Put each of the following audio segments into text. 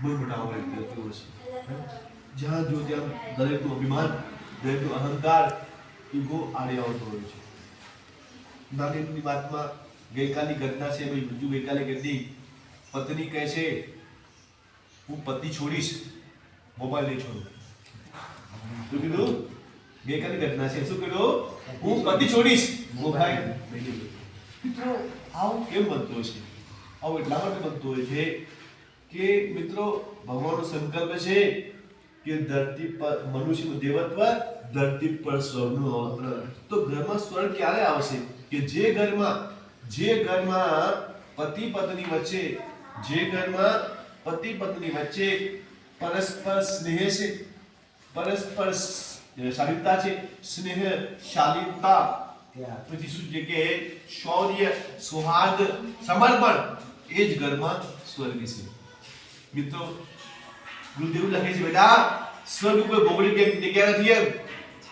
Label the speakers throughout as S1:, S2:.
S1: બહુ મોટા વ્યક્તિઓ છે, જ્યાં જો ત્યાં દરેકનું અભિમાન, દરેકનો અહંકાર, ઈગો આડે આવતો હોય છે. નાની વાતમાં ગઈકાલની ઘટના છે, ભાઈ બીજું ગઈકાલે કેટલી પત્ની કહે છે હું પતિ છોડીશ, મોબાઈલ નહીં છોડું. શું કીધું? ગઈકાલની ઘટના છે. શું કીધું? હું પતિ છોડીશ, મોબાઈલ નહીં છોડું. મિત્રો આવું કેમ બનતું હોય છે? આવું એટલા માટે બનતું હોય છે કે મિત્રો ભગવાનનો સંકલ્પ છે કે ધરતી પર મનુષ્યનું દેવત્વ, ધરતી પર સ્વર્ગનું અવતરણ. તો ઘરમાં સ્વર્ગ ક્યારે આવશે? કે જે ઘરમાં પતિ પત્ની વચ્ચે, જે ઘરમાં પતિ પત્ની વચ્ચે પરસ્પર સ્નેહ છે, પરસ્પર શાલીનતા છે, સ્નેહ શાલીનતા, પછી શું છે કે શૌર્ય, સૌહાર્દ, સમર્પણ, એ જ ઘરમાં સ્વર્ગ છે. મિત્રો ગુરુદેવ લખે છે બેટા સ્વર્ગ કોઈ ભૌગોલિક જગ્યા નથી એમ,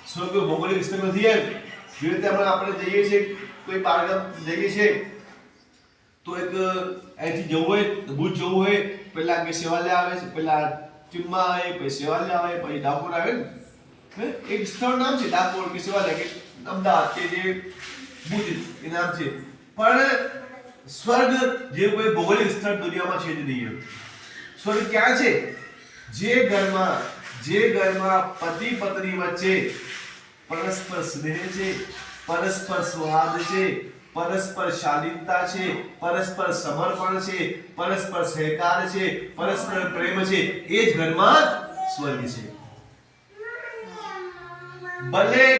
S1: સ્વર્ગ કોઈ ભૌગોલિક સ્થળ નથી એમ. જે રીતે આપણે જઈએ છીએ, કોઈ બહારગામ જઈએ છીએ તો એક અહીંથી જવું હોય, ભુજ જવું હોય, પહેલા કે સેવાલય આવે છે, પહેલા ચીમા આવે, પછી સેવાલય આવે, પછી ડાકોર આવે ને. એક સ્થળ નામ છે ડાકોર કે સેવાલય કે અમદાવાદ કે જે ભુજ એ નામ છે. પણ સ્વર્ગ જે કોઈ ભૌગોલિક સ્થળ દુનિયામાં છે જ નહીં. સ્વર્ગ ક્યાં છે? જે ઘરમાં પતિ પત્ની વચ્ચે પરસ્પર સ્નેહ છે, પરસ્પર સૌહાર્દ છે, પરસ્પર શાલીનતા છે, પરસ્પર સમર્પણ છે, પરસ્પર સહકાર છે, પરસ્પર પ્રેમ છે, એ જ ઘરમાં સ્વર્ગ છે. ભલે